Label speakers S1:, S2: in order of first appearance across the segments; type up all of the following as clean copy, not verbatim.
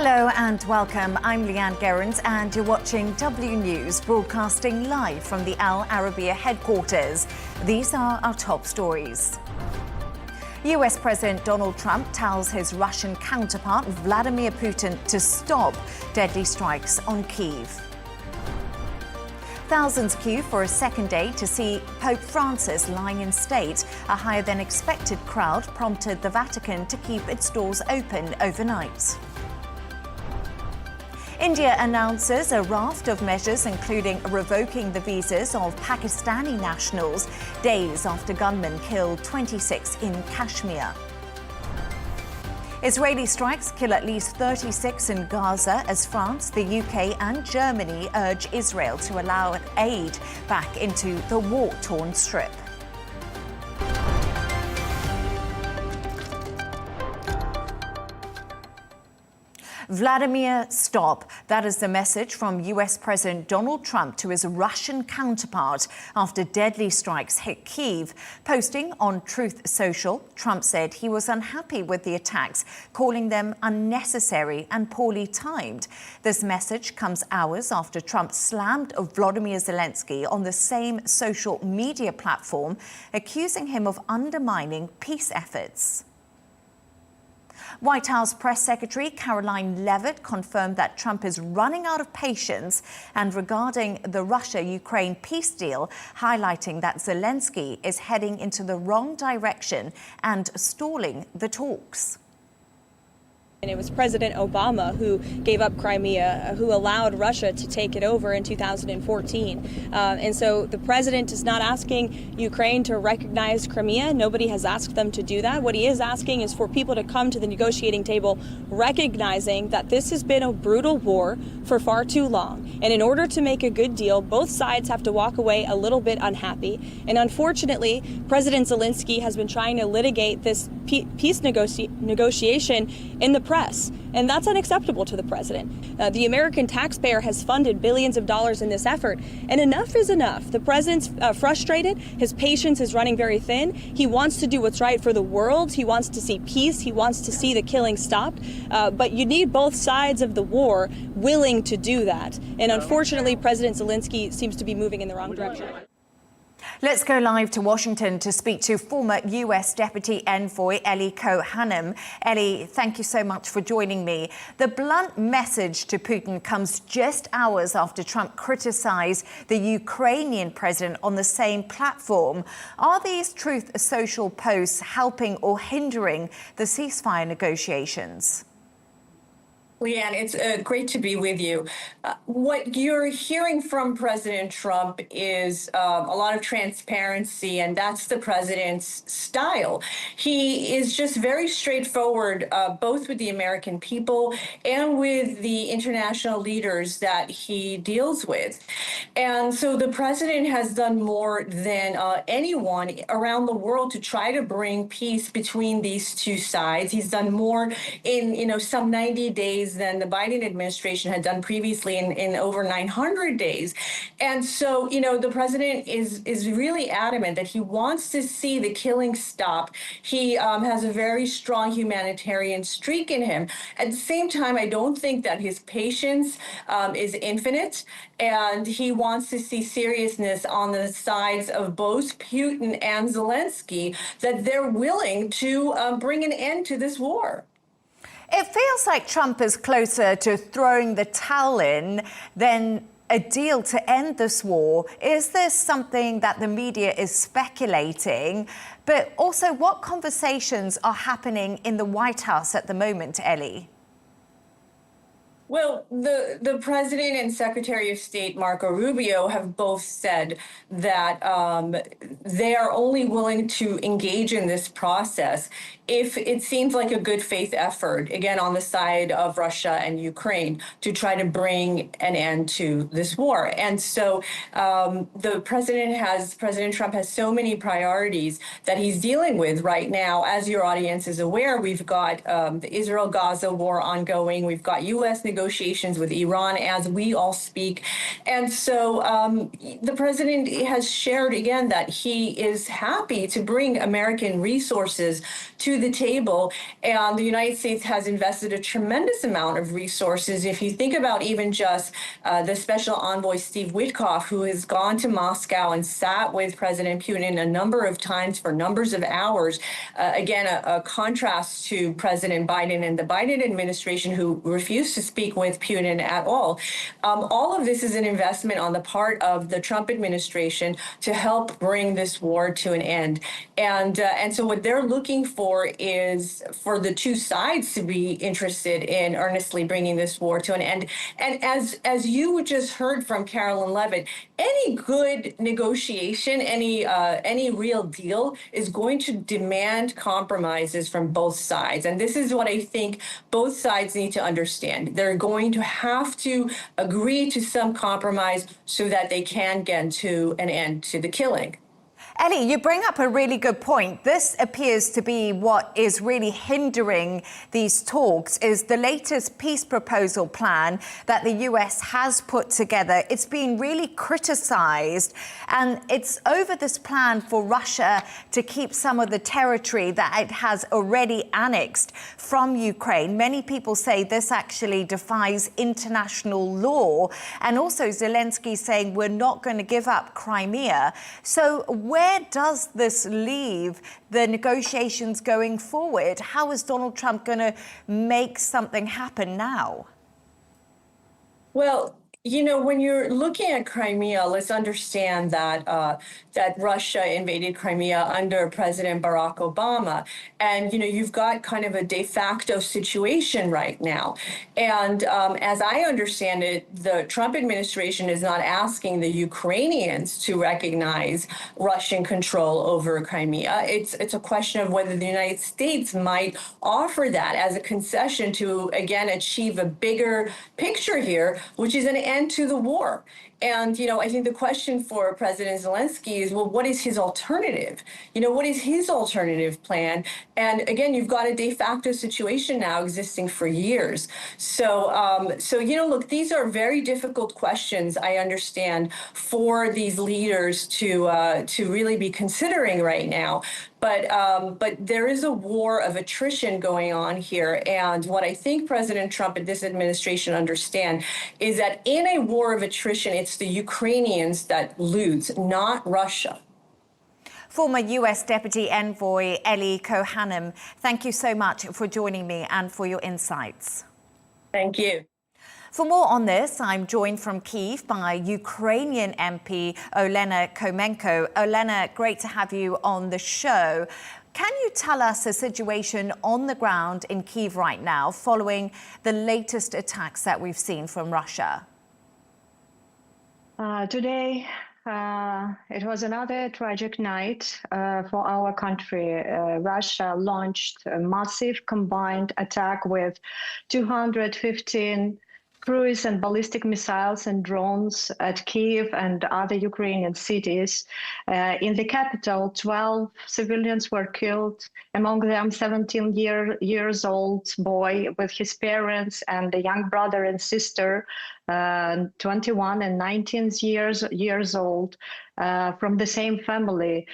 S1: Hello and welcome. I'm Leigh Ann Gerrans and you're watching W News, broadcasting live from the Al Arabiya headquarters. These are our top stories. US President Donald Trump tells his Russian counterpart Vladimir Putin to stop deadly strikes on Kyiv. Thousands queue for a second day to see Pope Francis lying in state. A higher than expected crowd prompted the Vatican to keep its doors open overnight. India announces a raft of measures, including revoking the visas of Pakistani nationals, days after gunmen killed 26 in Kashmir. Israeli strikes kill at least 36 in Gaza as France, the UK and Germany urge Israel to allow aid back into the war-torn strip. Vladimir, stop. That is the message from US President Donald Trump to his Russian counterpart after deadly strikes hit Kyiv. Posting on Truth Social, Trump said he was unhappy with the attacks, calling them unnecessary and poorly timed. This message comes hours after Trump slammed Volodymyr Zelenskyy on the same social media platform, accusing him of undermining peace efforts. White House Press Secretary Karoline Leavitt confirmed that Trump is running out of patience and regarding the Russia-Ukraine peace deal, highlighting that Zelenskyy is heading into the wrong direction and stalling the talks.
S2: And it was President Obama who gave up Crimea, who allowed Russia to take it over in 2014. And so the president is not asking Ukraine to recognize Crimea. Nobody has asked them to do that. What he is asking is for people to come to the negotiating table, recognizing that this has been a brutal war for far too long. And in order to make a good deal, both sides have to walk away a little bit unhappy. And unfortunately, President Zelenskyy has been trying to litigate this peace negotiation in the press, and that's unacceptable to the president. The American taxpayer has funded billions of dollars in this effort, and enough is enough. The president's frustrated. His patience is running very thin. He wants to do what's right for the world. He wants to see peace. He wants to see the killing stopped. But you need both sides of the war willing to do that. And unfortunately, President Zelenskyy seems to be moving in the wrong direction.
S1: Let's go live to Washington to speak to former US Deputy Envoy Ellie Cohan. Ellie, thank you so much for joining me. The blunt message to Putin comes just hours after Trump criticized the Ukrainian president on the same platform. Are these Truth Social posts helping or hindering the ceasefire negotiations?
S3: Leigh Ann, it's great to be with you. What you're hearing from President Trump is a lot of transparency, and that's the president's style. He is just very straightforward, both with the American people and with the international leaders that he deals with. And so the president has done more than anyone around the world to try to bring peace between these two sides. He's done more in, some 90 days than the Biden administration had done previously in over 900 days. And so, the president is really adamant that he wants to see the killing stop. He has a very strong humanitarian streak in him. At the same time, I don't think that his patience is infinite, and he wants to see seriousness on the sides of both Putin and Zelenskyy, that they're willing to bring an end to this war.
S1: It feels like Trump is closer to throwing the towel in than a deal to end this war. Is this something that the media is speculating? But also, what conversations are happening in the White House at the moment, Ellie?
S3: Well, the president and Secretary of State Marco Rubio have both said that they are only willing to engage in this process if it seems like a good faith effort, again, on the side of Russia and Ukraine, to try to bring an end to this war. And so President Trump has so many priorities that he's dealing with right now. As your audience is aware, we've got the Israel-Gaza war ongoing. We've got U.S. negotiations negotiations with Iran as we all speak. And so the president has shared again that he is happy to bring American resources to the table. And the United States has invested a tremendous amount of resources. If you think about even just the special envoy, Steve Witkoff, who has gone to Moscow and sat with President Putin a number of times for numbers of hours, again, a contrast to President Biden and the Biden administration, who refused to speak with Putin at all. All of this is an investment on the part of the Trump administration to help bring this war to an end. And so what they're looking for is for the two sides to be interested in earnestly bringing this war to an end. And as you just heard from Carolyn Levitt, any good negotiation, any real deal is going to demand compromises from both sides. And this is what I think both sides need to understand. They're going to have to agree to some compromise so that they can get to an end to the killing.
S1: Ellie, you bring up a really good point. This appears to be what is really hindering these talks, is the latest peace proposal plan that the US has put together. It's been really criticized, and it's over this plan for Russia to keep some of the territory that it has already annexed from Ukraine. Many people say this actually defies international law, and also Zelenskyy saying we're not going to give up Crimea. So where does this leave the negotiations going forward? How is Donald Trump going to make something happen now?
S3: Well, you know, when you're looking at Crimea, let's understand that that Russia invaded Crimea under President Barack Obama. And, you know, you've got kind of a de facto situation right now. And as I understand it, the Trump administration is not asking the Ukrainians to recognize Russian control over Crimea. It's a question of whether the United States might offer that as a concession to, again, achieve a bigger picture here, which is an end to the war. And, you know, I think the question for President Zelenskyy is, well, what is his alternative? You know, what is his alternative plan? And again, you've got a de facto situation now existing for years. So, you know, look, these are very difficult questions, I understand, for these leaders to really be considering right now. But there is a war of attrition going on here. And what I think President Trump and this administration understand is that in a war of attrition, it's the Ukrainians that lose, not Russia.
S1: Former US Deputy Envoy Ellie Cohan, thank you so much for joining me and for your insights.
S3: Thank you.
S1: For more on this, I'm joined from Kyiv by Ukrainian MP Olena Khomenko. Olena, great to have you on the show. Can you tell us the situation on the ground in Kyiv right now following the latest attacks that we've seen from Russia?
S4: Today, it was another tragic night for our country. Russia launched a massive combined attack with 215 cruise and ballistic missiles and drones at Kyiv and other Ukrainian cities. In the capital, 12 civilians were killed, among them 17-year-old boy with his parents and a young brother and sister, 21 and 19 years old, from the same family.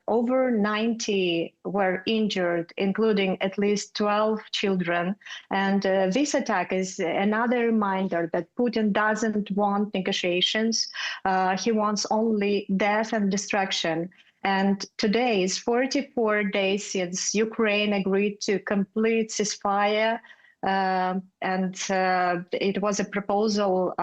S4: Over 90 were injured, including at least 12 children. And this attack is another reminder that Putin doesn't want negotiations. He wants only death and destruction. And today is 44 days since Ukraine agreed to complete ceasefire. It was a proposal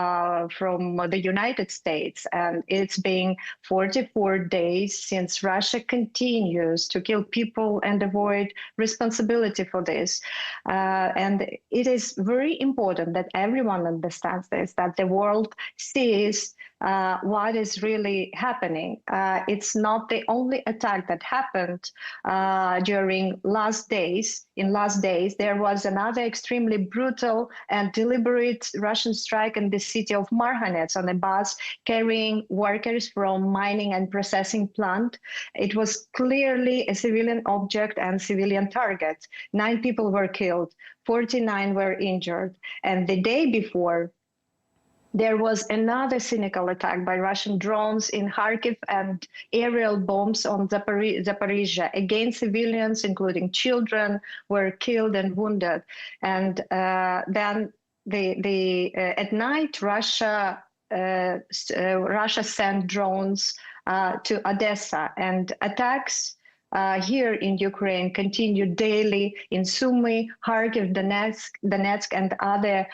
S4: from the United States, and it's been 44 days since Russia continues to kill people and avoid responsibility for this. And it is very important that everyone understands this, that the world sees what is really happening. It's not the only attack that happened during last days. In last days, there was another extreme extremely brutal and deliberate Russian strike in the city of Marhanets on a bus carrying workers from mining and processing plant. It was clearly a civilian object and civilian target. 9 people were killed, 49 were injured. And the day before, there was another cynical attack by Russian drones in Kharkiv and aerial bombs on Zaporizhia against civilians, including children, were killed and wounded. And then at night, Russia sent drones to Odessa, and attacks here in Ukraine continue daily in Sumy, Kharkiv, Donetsk, and other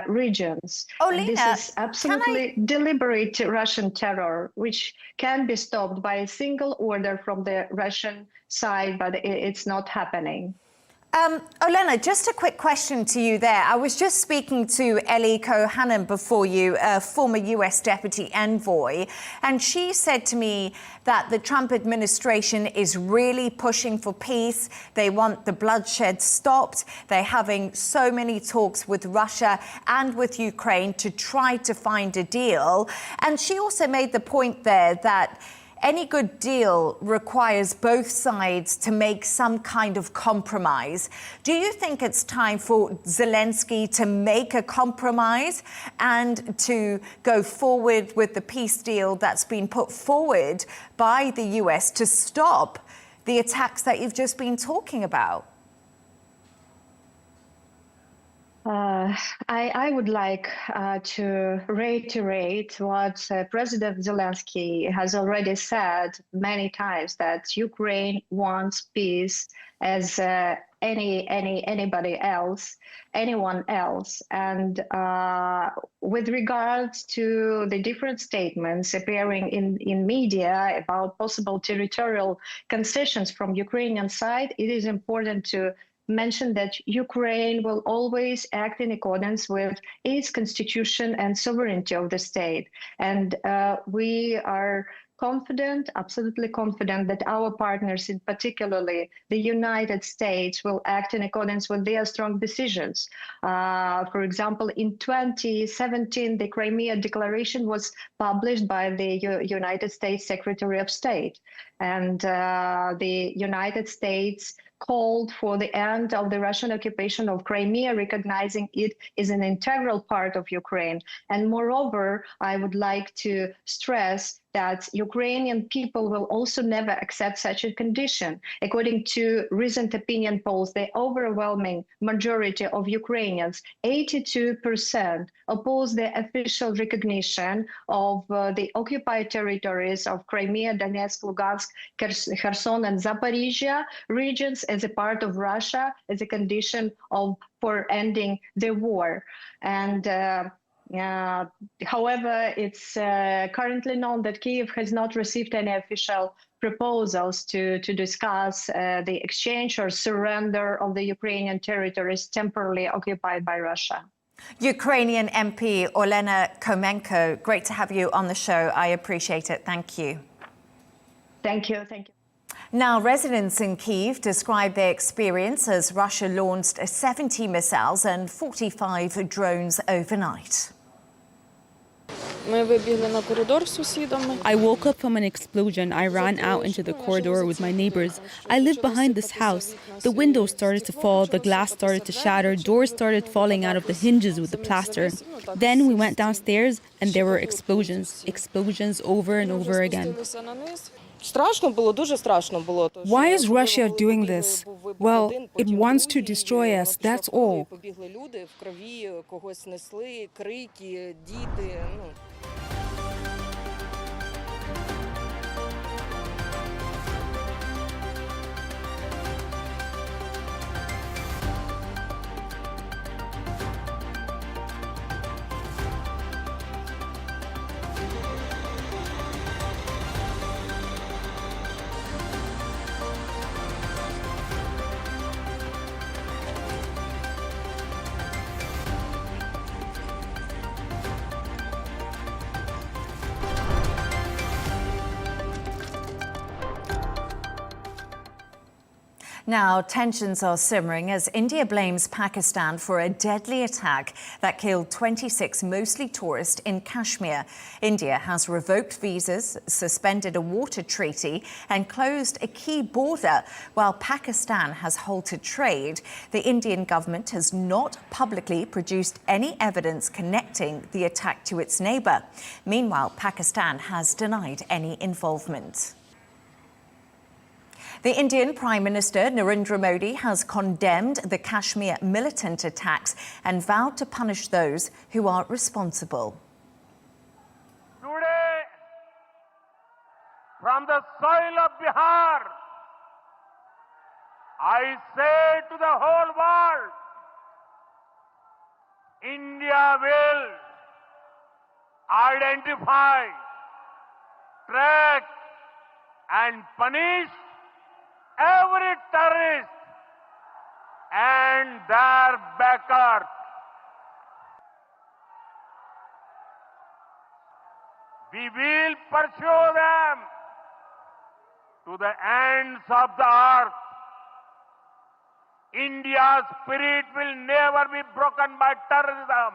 S4: regions.
S1: Olena,
S4: this is absolutely deliberate Russian terror, which can be stopped by a single order from the Russian side, but it's not happening.
S1: Olena, just a quick question to you there. I was just speaking to Ellie Cohan before you, former US Deputy Envoy, and she said to me that the Trump administration is really pushing for peace. They want the bloodshed stopped. They're having so many talks with Russia and with Ukraine to try to find a deal. And she also made the point there that any good deal requires both sides to make some kind of compromise. Do you think it's time for Zelenskyy to make a compromise and to go forward with the peace deal that's been put forward by the US to stop the attacks that you've just been talking about?
S4: I would like to reiterate what President Zelenskyy has already said many times, that Ukraine wants peace as anyone else. And with regards to the different statements appearing in media about possible territorial concessions from Ukrainian side, it is important to mention that Ukraine will always act in accordance with its constitution and sovereignty of the state. And we are confident, absolutely confident, that our partners, in particularly the United States, will act in accordance with their strong decisions. For example, in 2017, the Crimea Declaration was published by the United States Secretary of State. And the United States called for the end of the Russian occupation of Crimea, recognizing it as an integral part of Ukraine. And moreover, I would like to stress that Ukrainian people will also never accept such a condition. According to recent opinion polls, the overwhelming majority of Ukrainians, 82%, oppose the official recognition of the occupied territories of Crimea, Donetsk, Lugansk, Kherson, and Zaporizhia regions as a part of Russia as a condition for ending the war. And however, it's currently known that Kyiv has not received any official proposals to discuss the exchange or surrender of the Ukrainian territories temporarily occupied by Russia.
S1: Ukrainian MP Olena Khomenko, great to have you on the show. I appreciate it. Thank you.
S4: Thank you. Thank you.
S1: Now, residents in Kyiv describe their experience as Russia launched 70 missiles and 45 drones overnight.
S5: I woke up from an explosion. I ran out into the corridor with my neighbors. I live behind this house. The windows started to fall, the glass started to shatter, doors started falling out of the hinges with the plaster. Then we went downstairs and there were explosions. Explosions over and over again.
S6: Why is Russia doing this? Well, it wants to destroy us, that's all.
S1: Now, tensions are simmering as India blames Pakistan for a deadly attack that killed 26 mostly tourists in Kashmir. India has revoked visas, suspended a water treaty and closed a key border, while Pakistan has halted trade. The Indian government has not publicly produced any evidence connecting the attack to its neighbour. Meanwhile, Pakistan has denied any involvement. The Indian Prime Minister Narendra Modi has condemned the Kashmir militant attacks and vowed to punish those who are responsible.
S7: Today, from the soil of Bihar, I say to the whole world, India will identify, track and punish every terrorist and their backers. We will pursue them to the ends of the earth. India's spirit will never be broken by terrorism.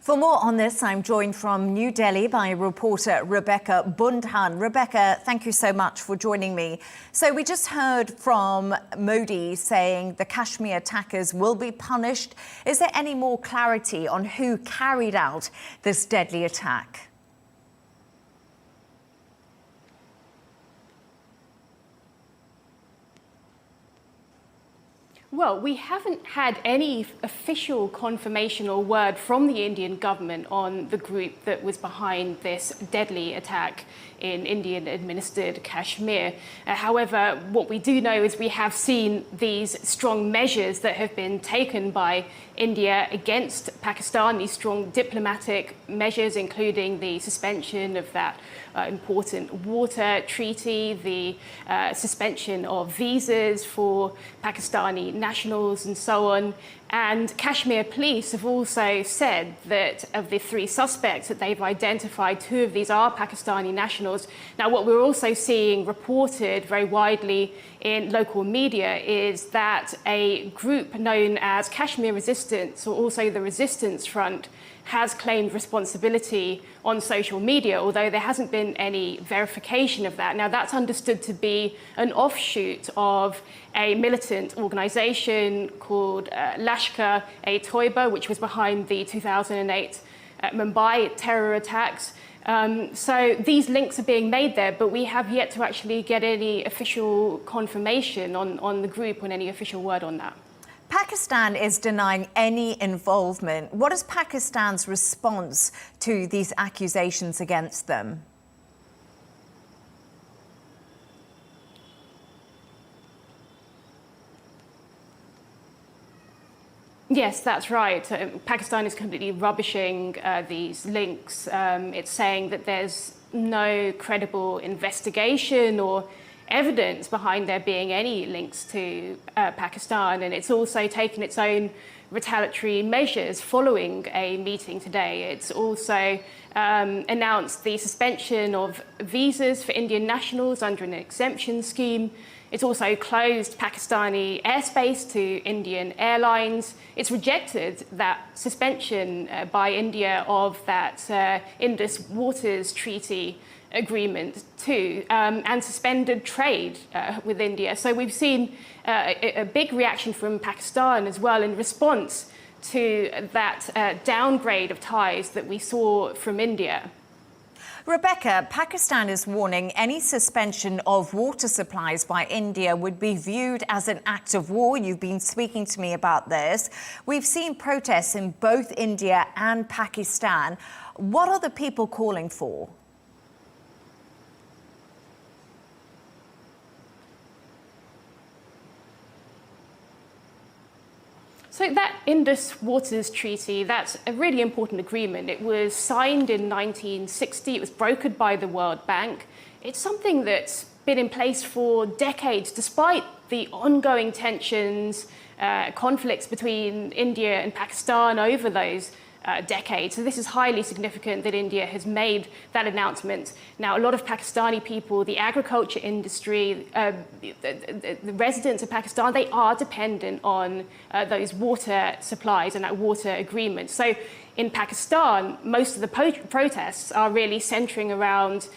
S1: For more on this, I'm joined from New Delhi by reporter Rebecca Bundhan. Rebecca, thank you so much for joining me. So we just heard from Modi saying the Kashmir attackers will be punished. Is there any more clarity on who carried out this deadly attack?
S8: Well, we haven't had any official confirmation or word from the Indian government on the group that was behind this deadly attack in Indian-administered Kashmir. However, what we do know is we have seen these strong measures that have been taken by India against Pakistan, these strong diplomatic measures, including the suspension of that important water treaty, the suspension of visas for Pakistani nationals and so on. And Kashmir police have also said that of the 3 suspects that they've identified, 2 of these are Pakistani nationals. Now, what we're also seeing reported very widely in local media is that a group known as Kashmir Resistance, or also the Resistance Front, has claimed responsibility on social media, although there hasn't been any verification of that. Now, that's understood to be an offshoot of a militant organization called Lashkar-e-Toiba, which was behind the 2008 Mumbai terror attacks. So these links are being made there, but we have yet to actually get any official confirmation on the group, or any official word on that.
S1: Pakistan is denying any involvement. What is Pakistan's response to these accusations against them?
S8: Yes, that's right. Pakistan is completely rubbishing these links. It's saying that there's no credible investigation or evidence behind there being any links to Pakistan, and it's also taken its own retaliatory measures following a meeting today. It's also announced the suspension of visas for Indian nationals under an exemption scheme. It's also closed Pakistani airspace to Indian airlines. It's rejected that suspension by India of that Indus Waters Treaty agreement too, and suspended trade with India. So we've seen a big reaction from Pakistan as well in response to that downgrade of ties that we saw from India.
S1: Rebecca, Pakistan is warning any suspension of water supplies by India would be viewed as an act of war. You've been speaking to me about this. We've seen protests in both India and Pakistan. What are the people calling for?
S8: So that Indus Waters Treaty, that's a really important agreement. It was signed in 1960. It was brokered by the World Bank. It's something that's been in place for decades, despite the ongoing tensions, conflicts between India and Pakistan over those decade. So this is highly significant that India has made that announcement. Now, a lot of Pakistani people, the agriculture industry, the residents of Pakistan, they are dependent on those water supplies and that water agreement. So in Pakistan, most of the protests are really centering around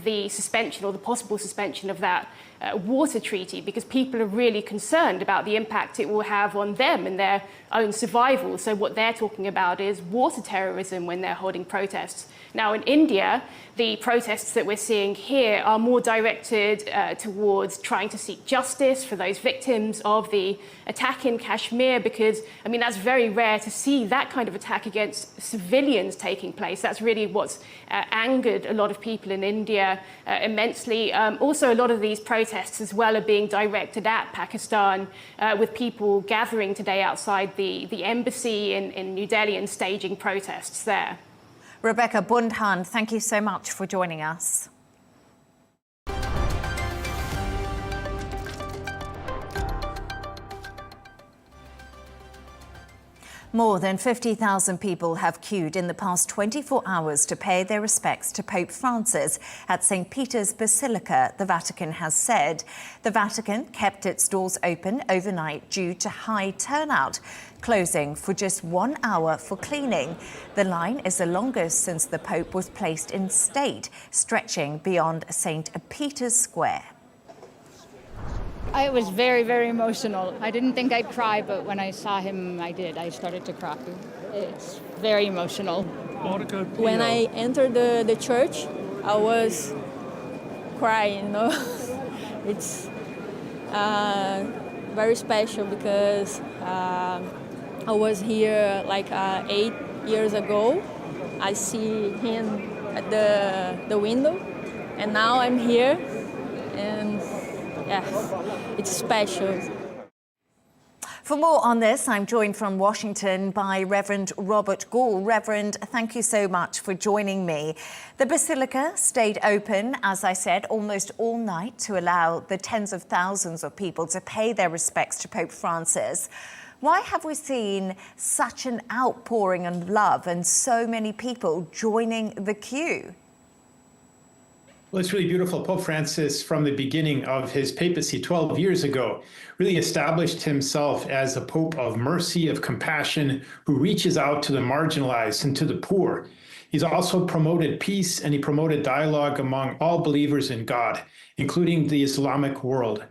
S8: the suspension or the possible suspension of that water treaty, because people are really concerned about the impact it will have on them and their own survival. So what they're talking about is water terrorism when they're holding protests. Now in India, the protests that we're seeing here are more directed towards trying to seek justice for those victims of the attack in Kashmir, because, I mean, that's very rare to see that kind of attack against civilians taking place. That's really what's angered a lot of people in India immensely. Also, a lot of these protests as well are being directed at Pakistan, with people gathering today outside the embassy in New Delhi and staging protests there.
S1: Rebecca Bundhan, thank you so much for joining us. More than 50,000 people have queued in the past 24 hours to pay their respects to Pope Francis at St. Peter's Basilica, the Vatican has said. The Vatican kept its doors open overnight due to high turnout, closing for just 1 hour for cleaning. The line is the longest since the Pope was placed in state, stretching beyond St. Peter's Square.
S9: It was very, very emotional. I didn't think I'd cry, but when I saw him, I did. I started to cry. It's very emotional.
S10: When I entered the church, I was crying, you know. It's very special because I was here like 8 years ago. I see him at the window, and now I'm here, and yeah, it's special.
S1: For more on this, I'm joined from Washington by Reverend Robert Gaul. Reverend, thank you so much for joining me. The Basilica stayed open, as I said, almost all night to allow the tens of thousands of people to pay their respects to Pope Francis. Why have we seen such an outpouring of love and so many people joining the queue?
S11: Well, it's really beautiful. Pope Francis, from the beginning of his papacy 12 years ago, really established himself as a pope of mercy, of compassion, who reaches out to the marginalized and to the poor. He's also promoted peace, and he promoted dialogue among all believers in God, including the Islamic world.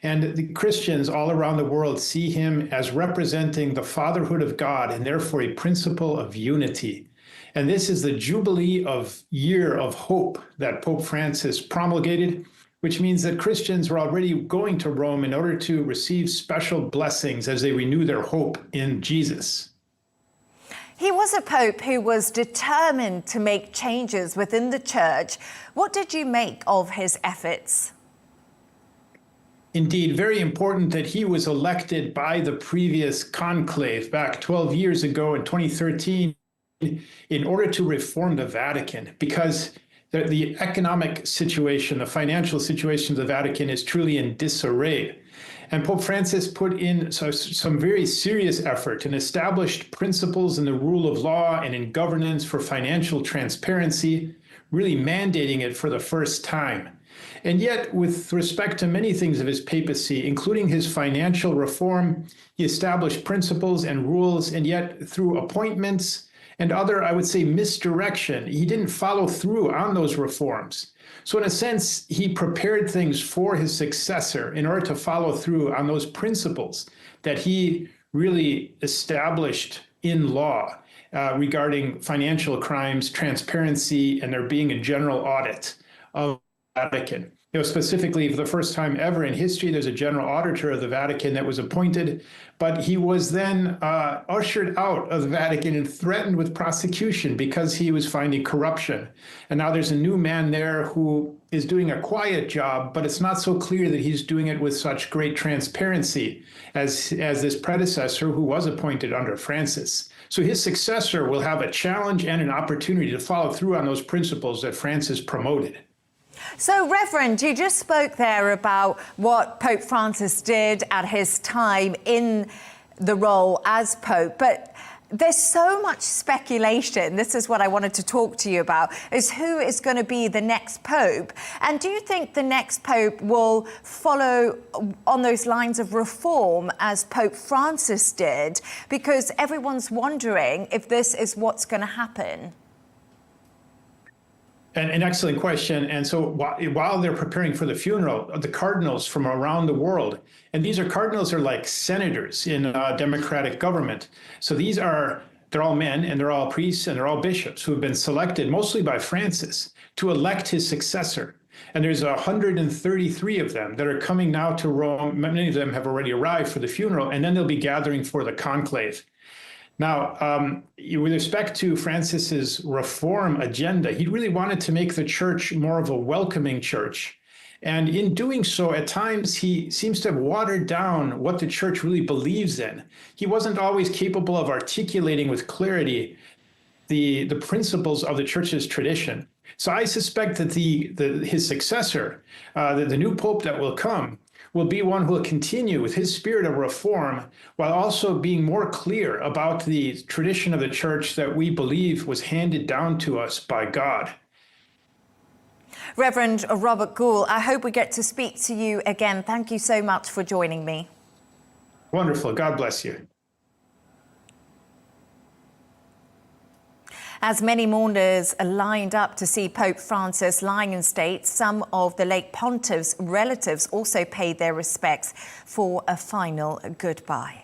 S11: And the Christians all around the world see him as representing the fatherhood of God and therefore a principle of unity. And this is the Jubilee of Year of Hope that Pope Francis promulgated, which means that Christians were already going to Rome in order to receive special blessings as they renew their hope in Jesus.
S1: He was a pope who was determined to make changes within the church. What did you make of his efforts?
S11: Indeed, very important that he was elected by the previous conclave back 12 years ago in 2013 in order to reform the Vatican, because the economic situation, the financial situation of the Vatican is truly in disarray. And Pope Francis put in some very serious effort and established principles in the rule of law and in governance for financial transparency, really mandating it for the first time. And yet, with respect to many things of his papacy, including his financial reform, he established principles and rules, and yet through appointments and other, I would say, misdirection, he didn't follow through on those reforms. So in a sense, he prepared things for his successor in order to follow through on those principles that he really established in law regarding financial crimes, transparency, and there being a general audit of the Vatican. You know, specifically, for the first time ever in history, there's a general auditor of the Vatican that was appointed, but he was then ushered out of the Vatican and threatened with prosecution because he was finding corruption. And now there's a new man there who is doing a quiet job, but it's not so clear that he's doing it with such great transparency as this predecessor who was appointed under Francis. So his successor will have a challenge and an opportunity to follow through on those principles that Francis promoted.
S1: So, Reverend, you just spoke there about what Pope Francis did at his time in the role as Pope, but There's so much speculation. This is what I wanted to talk to you about, is who is going to be the next pope. And do you think the next pope will follow on those lines of reform as Pope Francis did? Because everyone's wondering if this is what's going to happen.
S11: An excellent question. And so while they're preparing for the funeral, the cardinals from around the world, and these cardinals are like senators in a democratic government. So they're all men and they're all priests and they're all bishops who have been selected mostly by Francis to elect his successor. And there's 133 of them that are coming now to Rome. Many of them have already arrived for the funeral, and then they'll be gathering for the conclave. Now, with respect to Francis's reform agenda, he really wanted to make the church more of a welcoming church. And in doing so, at times, he seems to have watered down what the church really believes in. He wasn't always capable of articulating with clarity the principles of the church's tradition. So I suspect that his successor, the new pope that will come, will be one who will continue with his spirit of reform while also being more clear about the tradition of the church that we believe was handed down to us by God.
S1: Reverend Robert Gaul, I hope we get to speak to you again. Thank you so much for joining me.
S11: Wonderful. God bless you.
S1: As many mourners lined up to see Pope Francis lying in state, some of the late pontiff's relatives also paid their respects for a final goodbye.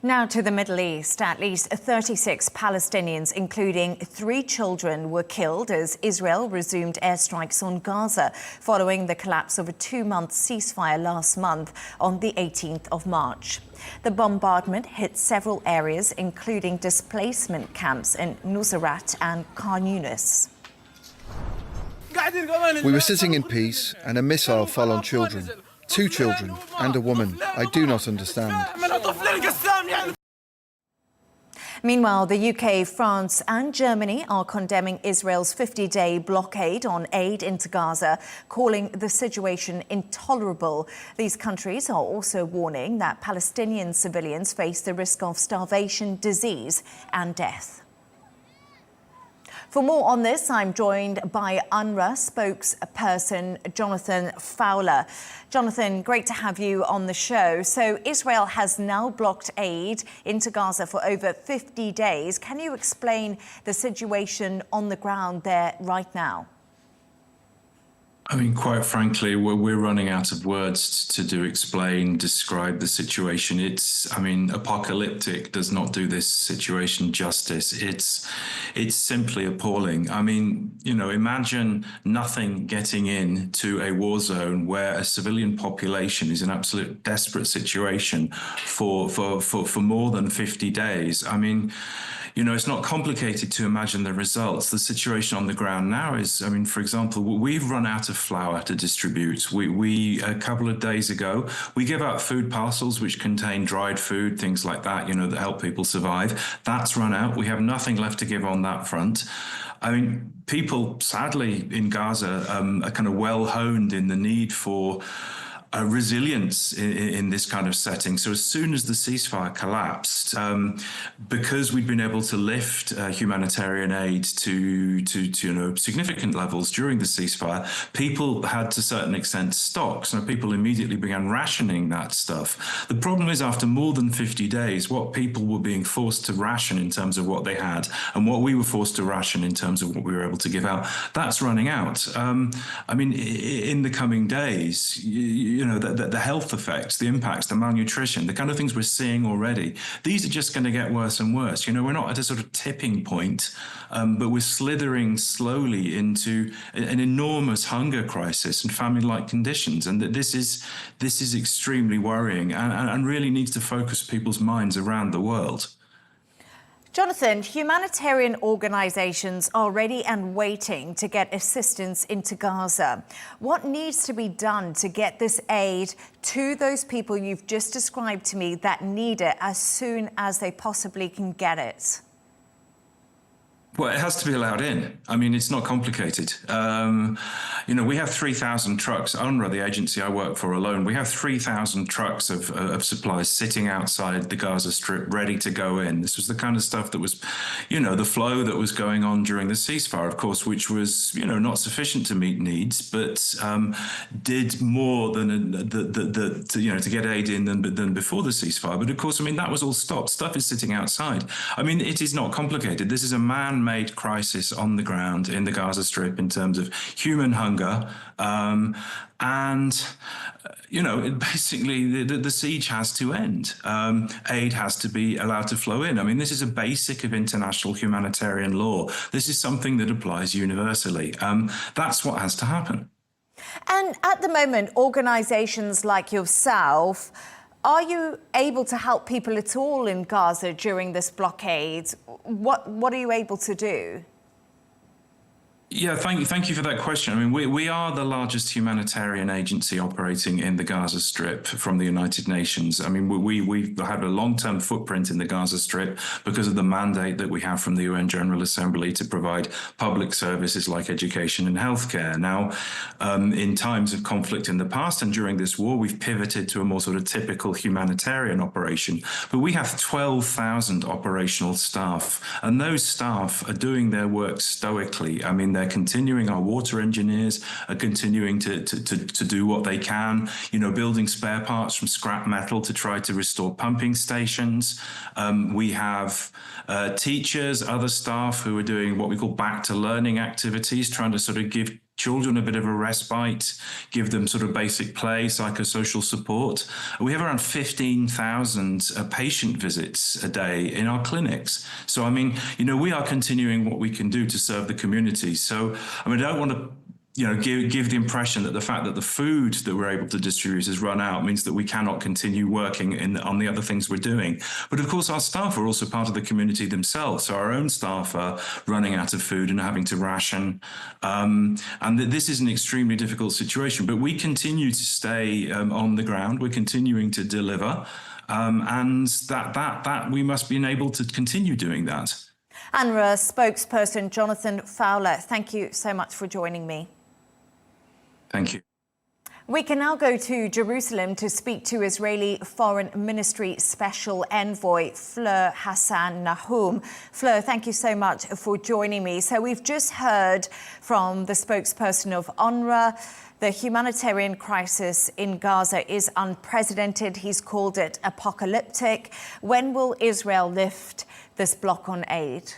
S1: Now to the Middle East. At least 36 Palestinians, including 3 children, were killed as Israel resumed airstrikes on Gaza following the collapse of a 2-month ceasefire last month on the 18th of March. The bombardment hit several areas, including displacement camps in Nuseirat and Khan Yunis.
S12: We were sitting in peace and a missile fell on children. 2 children and a woman. I do not understand.
S1: Meanwhile, the UK, France and Germany are condemning Israel's 50-day blockade on aid into Gaza, calling the situation intolerable. These countries are also warning that Palestinian civilians face the risk of starvation, disease and death. For more on this, I'm joined by UNRWA spokesperson Jonathan Fowler. Jonathan, great to have you on the show. So Israel has now blocked aid into Gaza for over 50 days. Can you explain the situation on the ground there right now?
S13: I mean, quite frankly, we're running out of words to explain, describe the situation. Apocalyptic does not do this situation justice. It's simply appalling. I mean, imagine nothing getting into a war zone where a civilian population is in absolute desperate situation for more than 50 days. I mean, it's not complicated to imagine the results. The situation on the ground now is, for example, we've run out of flour to distribute. We a couple of days ago, we give out food parcels which contain dried food, things like that, that help people survive. That's run out. We have nothing left to give on that front. People, sadly, in Gaza are kind of well honed in the need for resilience in this kind of setting. So as soon as the ceasefire collapsed, because we'd been able to lift humanitarian aid to significant levels during the ceasefire, people had to a certain extent stock. So people immediately began rationing that stuff. The problem is, after more than 50 days, what people were being forced to ration in terms of what they had and what we were forced to ration in terms of what we were able to give out, that's running out. In the coming days, the health effects, the impacts, the malnutrition, the kind of things we're seeing already, these are just going to get worse and worse. We're not at a sort of tipping point, but we're slithering slowly into an enormous hunger crisis and famine-like conditions. And that this is extremely worrying and really needs to focus people's minds around the world.
S1: Jonathan, humanitarian organisations are ready and waiting to get assistance into Gaza. What needs to be done to get this aid to those people you've just described to me that need it as soon as they possibly can get it?
S13: Well, it has to be allowed in. I mean, it's not complicated. We have 3,000 trucks. UNRWA, the agency I work for alone, we have 3,000 trucks of supplies sitting outside the Gaza Strip, ready to go in. This was the kind of stuff that was, the flow that was going on during the ceasefire, of course, which was, not sufficient to meet needs, but did more than to get aid in than before the ceasefire. But of course, that was all stopped. Stuff is sitting outside. It is not complicated. This is a man-made crisis on the ground in the Gaza Strip in terms of human hunger. Basically the siege has to end. Aid has to be allowed to flow in. This is a basic of international humanitarian law. This is something that applies universally. That's what has to happen.
S1: And at the moment, organisations like yourself, are you able to help people at all in Gaza during this blockade? What are you able to do?
S13: Yeah, thank you for that question. We are the largest humanitarian agency operating in the Gaza Strip from the United Nations. We've had a long-term footprint in the Gaza Strip because of the mandate that we have from the UN General Assembly to provide public services like education and healthcare. Now, in times of conflict in the past and during this war, we've pivoted to a more sort of typical humanitarian operation. But we have 12,000 operational staff, and those staff are doing their work stoically. They're continuing. Our water engineers are continuing to do what they can, building spare parts from scrap metal to try to restore pumping stations. We have teachers, other staff who are doing what we call back to learning activities, trying to sort of give children a bit of a respite, give them sort of basic play, psychosocial support. We have around 15,000 patient visits a day in our clinics. So, we are continuing what we can do to serve the community. So, I don't want to give the impression that the fact that the food that we're able to distribute has run out means that we cannot continue working on the other things we're doing. But of course, our staff are also part of the community themselves. So our own staff are running out of food and having to ration. And this is an extremely difficult situation, but we continue to stay on the ground. We're continuing to deliver. And that we must be able to continue doing that.
S1: UNRWA spokesperson Jonathan Fowler, thank you so much for joining me.
S13: Thank you.
S1: We can now go to Jerusalem to speak to Israeli Foreign Ministry Special Envoy Fleur Hassan Nahoum. Fleur, thank you so much for joining me. So we've just heard from the spokesperson of UNRWA. The humanitarian crisis in Gaza is unprecedented. He's called it apocalyptic. When will Israel lift this block on aid?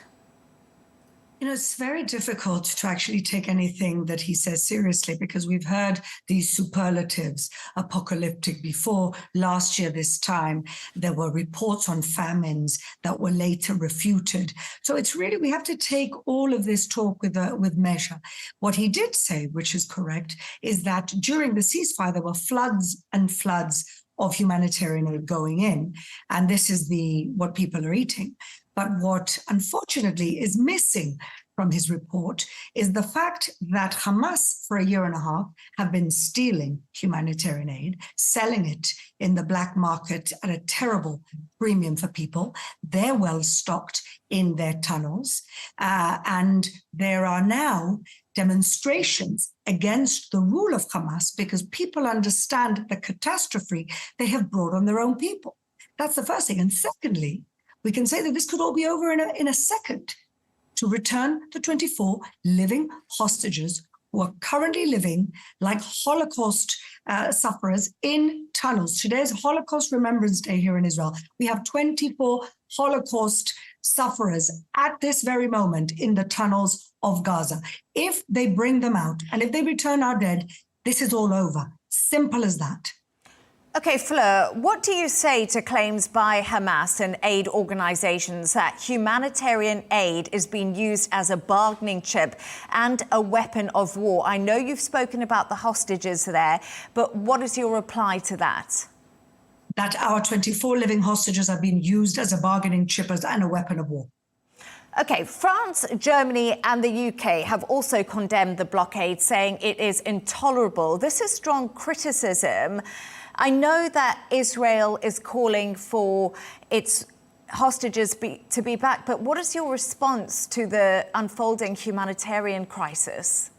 S14: It's very difficult to actually take anything that he says seriously because we've heard these superlatives, apocalyptic, before. Last year, this time, there were reports on famines that were later refuted. So it's really, we have to take all of this talk with measure. What he did say, which is correct, is that during the ceasefire, there were floods and floods of humanitarian aid going in. And this is what people are eating. But what unfortunately is missing from his report is the fact that Hamas, for a year and a half, have been stealing humanitarian aid, selling it in the black market at a terrible premium for people. They're well stocked in their tunnels. And there are now demonstrations against the rule of Hamas because people understand the catastrophe they have brought on their own people. That's the first thing. And secondly, we can say that this could all be over in a second, to return the 24 living hostages who are currently living like Holocaust sufferers in tunnels. Today's Holocaust Remembrance Day here in Israel. We have 24 Holocaust sufferers at this very moment in the tunnels of Gaza. If they bring them out and if they return our dead, this is all over. Simple as that.
S1: Okay, Fleur, what do you say to claims by Hamas and aid organizations that humanitarian aid is being used as a bargaining chip and a weapon of war? I know you've spoken about the hostages there, but what is your reply to that?
S14: That our 24 living hostages are being used as a bargaining chip and a weapon of war.
S1: Okay, France, Germany and the UK have also condemned the blockade, saying it is intolerable. This is strong criticism. I know that Israel is calling for its hostages to be back, but what is your response to the unfolding humanitarian crisis?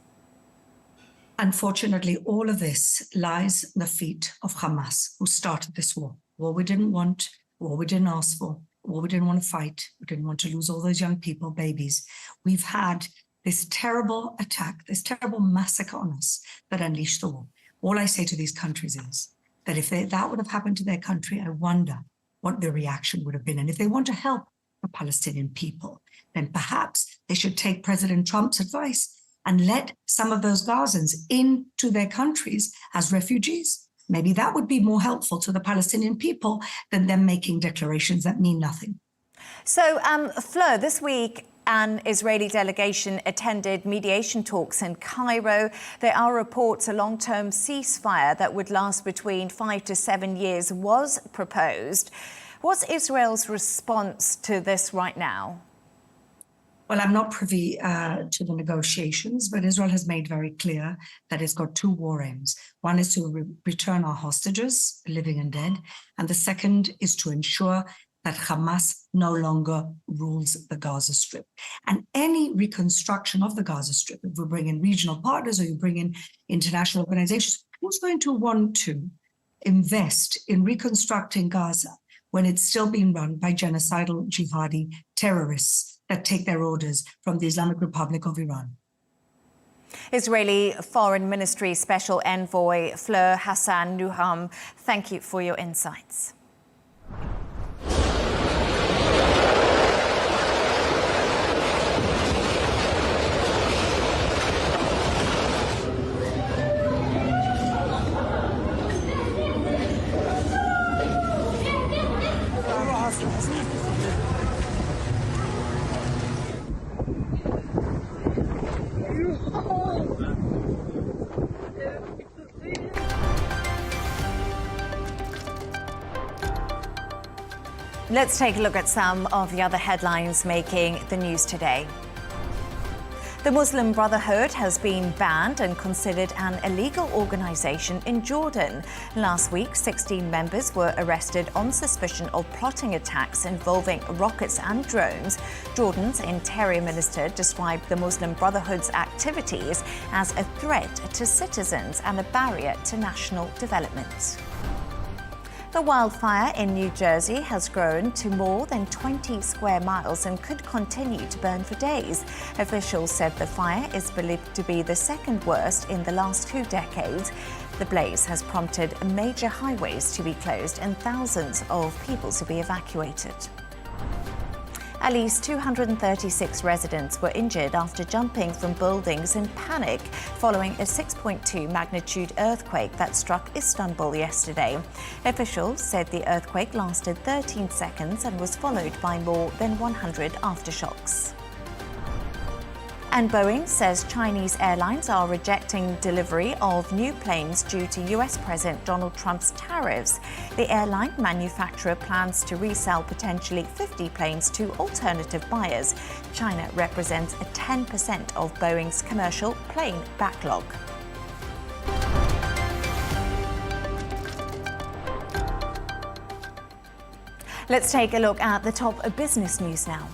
S14: Unfortunately, all of this lies at the feet of Hamas, who started this war. War we didn't want, war we didn't ask for, war we didn't want to fight. We didn't want to lose all those young people, babies. We've had this terrible attack, this terrible massacre on us that unleashed the war. All I say to these countries is that if that would have happened to their country, I wonder what the reaction would have been. And if they want to help the Palestinian people, then perhaps they should take President Trump's advice and let some of those Gazans into their countries as refugees. Maybe that would be more helpful to the Palestinian people than them making declarations that mean nothing.
S1: So, Fleur, this week, an Israeli delegation attended mediation talks in Cairo. There are reports a long-term ceasefire that would last between 5 to 7 years was proposed. What's Israel's response to this right now?
S14: Well, I'm not privy to the negotiations, but Israel has made very clear that it's got two war aims. One is to return our hostages, living and dead, and the second is to ensure that Hamas no longer rules the Gaza Strip. And any reconstruction of the Gaza Strip, if we bring in regional partners or you bring in international organizations, who's going to want to invest in reconstructing Gaza when it's still being run by genocidal jihadi terrorists that take their orders from the Islamic Republic of Iran?
S1: Israeli Foreign Ministry Special Envoy Fleur Hassan Nahoum, thank you for your insights. Let's take a look at some of the other headlines making the news today. The Muslim Brotherhood has been banned and considered an illegal organization in Jordan. Last week, 16 members were arrested on suspicion of plotting attacks involving rockets and drones. Jordan's Interior Minister described the Muslim Brotherhood's activities as a threat to citizens and a barrier to national development. The wildfire in New Jersey has grown to more than 20 square miles and could continue to burn for days. Officials said the fire is believed to be the second worst in the last 2 decades. The blaze has prompted major highways to be closed and thousands of people to be evacuated. At least 236 residents were injured after jumping from buildings in panic following a 6.2 magnitude earthquake that struck Istanbul yesterday. Officials said the earthquake lasted 13 seconds and was followed by more than 100 aftershocks. And Boeing says Chinese airlines are rejecting delivery of new planes due to US President Donald Trump's tariffs. The airline manufacturer plans to resell potentially 50 planes to alternative buyers. China represents 10% of Boeing's commercial plane backlog. Let's take a look at the top of business news now.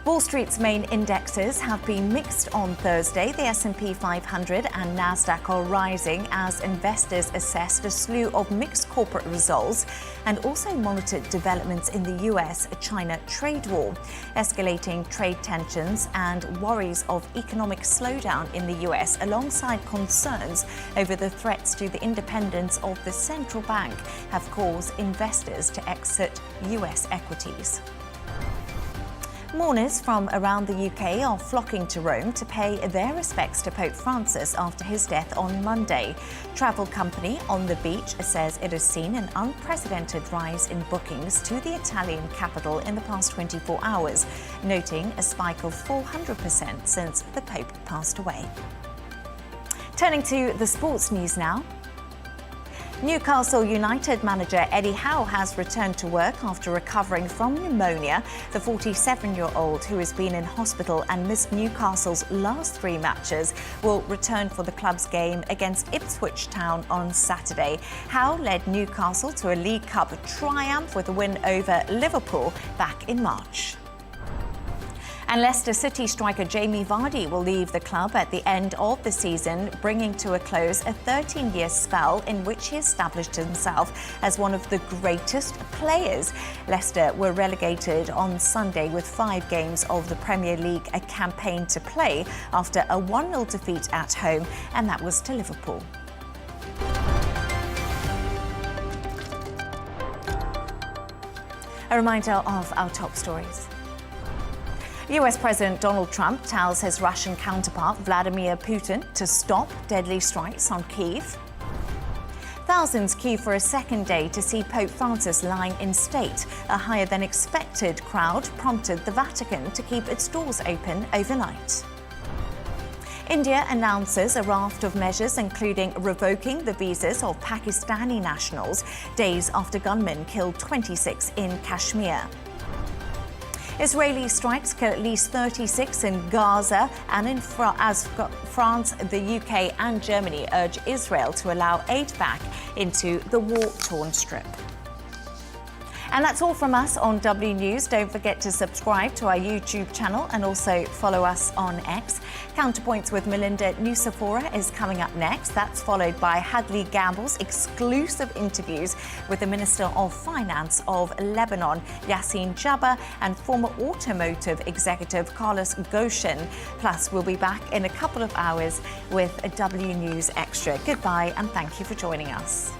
S1: Wall Street's main indexes have been mixed on Thursday. The S&P 500 and Nasdaq are rising as investors assessed a slew of mixed corporate results and also monitored developments in the US-China trade war. Escalating trade tensions and worries of economic slowdown in the US alongside concerns over the threats to the independence of the central bank have caused investors to exit US equities. Mourners from around the UK are flocking to Rome to pay their respects to Pope Francis after his death on Monday. Travel company On the Beach says it has seen an unprecedented rise in bookings to the Italian capital in the past 24 hours, noting a spike of 400% since the Pope passed away. Turning to the sports news now. Newcastle United manager Eddie Howe has returned to work after recovering from pneumonia. The 47-year-old, who has been in hospital and missed Newcastle's last 3 matches, will return for the club's game against Ipswich Town on Saturday. Howe led Newcastle to a League Cup triumph with a win over Liverpool back in March. And Leicester City striker Jamie Vardy will leave the club at the end of the season, bringing to a close a 13-year spell in which he established himself as one of the greatest players. Leicester were relegated on Sunday with 5 games of the Premier League campaign to play after a 1-0 defeat at home, and that was to Liverpool. A reminder of our top stories. US President Donald Trump tells his Russian counterpart Vladimir Putin to stop deadly strikes on Kyiv. Thousands queue for a second day to see Pope Francis lying in state. A higher than expected crowd prompted the Vatican to keep its doors open overnight. India announces a raft of measures, including revoking the visas of Pakistani nationals, days after gunmen killed 26 in Kashmir. Israeli strikes kill at least 36 in Gaza, and as France, the UK and Germany urge Israel to allow aid back into the war-torn strip. And that's all from us on W News. Don't forget to subscribe to our YouTube channel and also follow us on X. Counterpoints with Melinda Nusafora is coming up next. That's followed by Hadley Gamble's exclusive interviews with the Minister of Finance of Lebanon, Yassin Jabba, and former automotive executive Carlos Goshen. Plus, we'll be back in a couple of hours with a W News Extra. Goodbye and thank you for joining us.